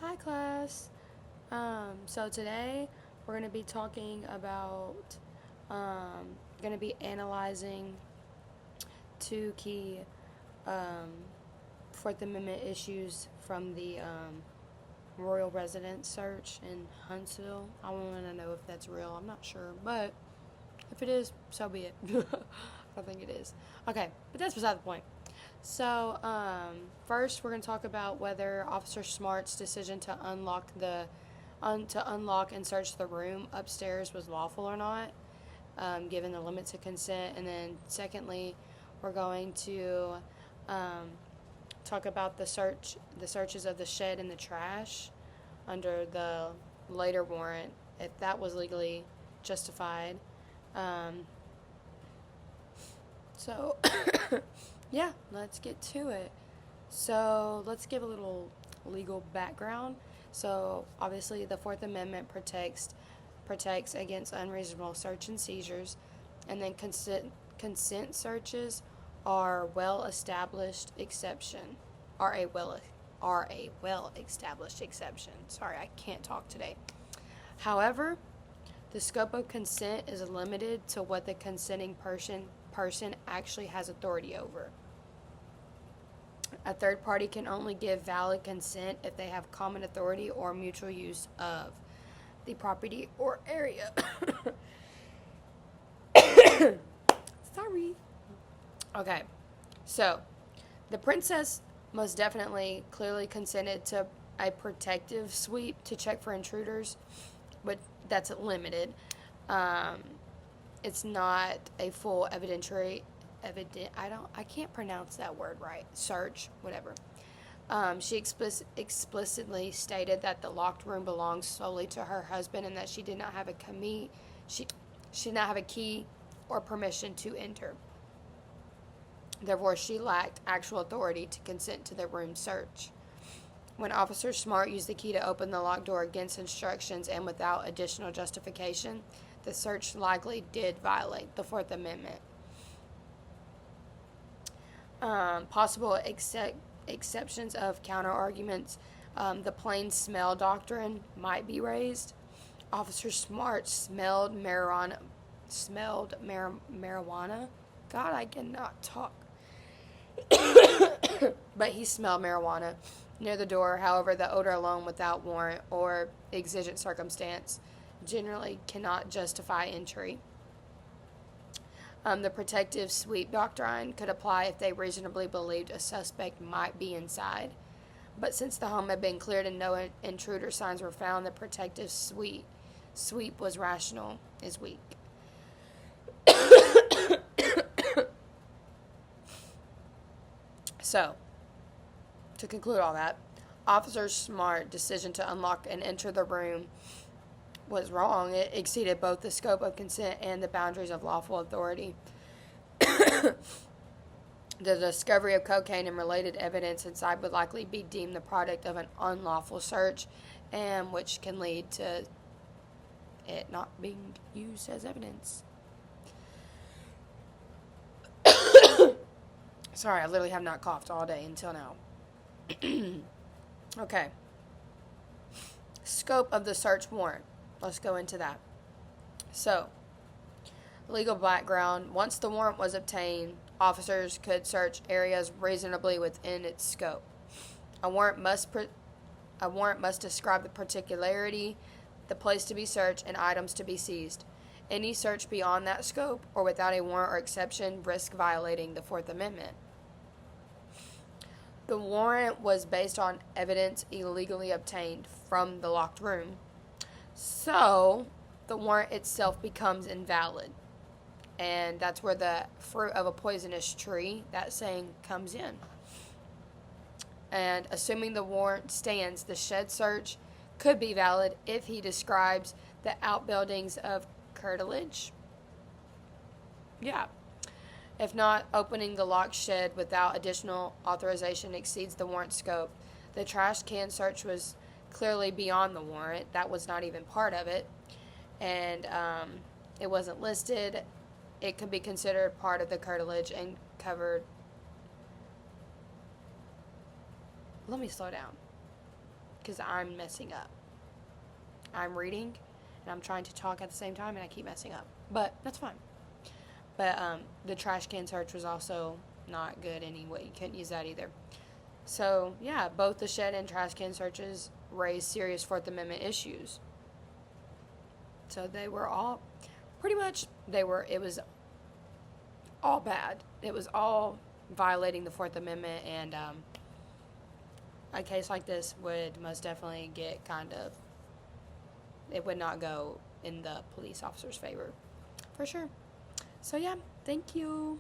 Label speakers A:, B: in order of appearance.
A: Hi class. So today we're going to be talking about, going to be analyzing two key um, Fourth Amendment issues from the royal residence search in Huntsville. I want to know if that's real. I'm not sure, but if it is, so be it. I don't think it is. Okay, but that's beside the point. So, first, we're going to talk about whether Officer Smart's decision to unlock and search the room upstairs was lawful or not, given the limits of consent. And then, secondly, we're going to um, talk about the searches of the shed and the trash under the later warrant, if that was legally justified. Um, so. Yeah, let's get to it. So, let's give a little legal background. So, obviously, the Fourth Amendment protects against unreasonable search and seizures, and then consent searches are well established exception. Are a well established exception. Sorry, I can't talk today. However, the scope of consent is limited to what the consenting person actually has authority over. A third party can only give valid consent if they have common authority or mutual use of the property or area. Sorry. Okay, so the princess most definitely clearly consented to a protective sweep to check for intruders, but that's limited. Um, it's not a full I can't pronounce that word right. Search, whatever. She explicitly stated that the locked room belongs solely to her husband and that she did not have she did not have a key or permission to enter. Therefore, she lacked actual authority to consent to the room search. When Officer Smart used the key to open the locked door against instructions and without additional justification, the search likely did violate the Fourth Amendment. Possible exceptions of counter arguments. The plain smell doctrine might be raised. Officer Smart smelled marijuana. God, I cannot talk. But he smelled marijuana near the door. However, the odor alone without warrant or exigent circumstance generally cannot justify entry. The protective sweep doctrine could apply if they reasonably believed a suspect might be inside. But since the home had been cleared and no intruder signs were found, the protective sweep was rational is weak. So, to conclude all that, Officer Smart's decision to unlock and enter the room was wrong. It exceeded both the scope of consent and the boundaries of lawful authority. The discovery of cocaine and related evidence inside would likely be deemed the product of an unlawful search, and which can lead to it not being used as evidence. Sorry, I literally have not coughed all day until now. Okay. Scope of the search warrant. Let's go into that. So, legal background. Once the warrant was obtained, officers could search areas reasonably within its scope. A warrant must describe the particularity, the place to be searched, and items to be seized. Any search beyond that scope or without a warrant or exception risk violating the Fourth Amendment. The warrant was based on evidence illegally obtained from the locked room. So, the warrant itself becomes invalid. And that's where the fruit of a poisonous tree, that saying, comes in. And assuming the warrant stands, the shed search could be valid if he describes the outbuildings of curtilage. Yeah. If not, opening the locked shed without additional authorization exceeds the warrant scope. The trash can search was clearly beyond the warrant. That was not even part of it. And it wasn't listed. It could be considered part of the curtilage and covered. Let me slow down. because I'm messing up. I'm reading and I'm trying to talk at the same time and I keep messing up. But that's fine. But the trash can search was also not good anyway. You couldn't use that either. So, yeah, both the shed and trash can searches raised serious Fourth Amendment issues. So they were all, pretty much, it was all bad. It was all violating the Fourth Amendment, and a case like this would most definitely get it would not go in the police officer's favor, for sure. So, yeah, thank you.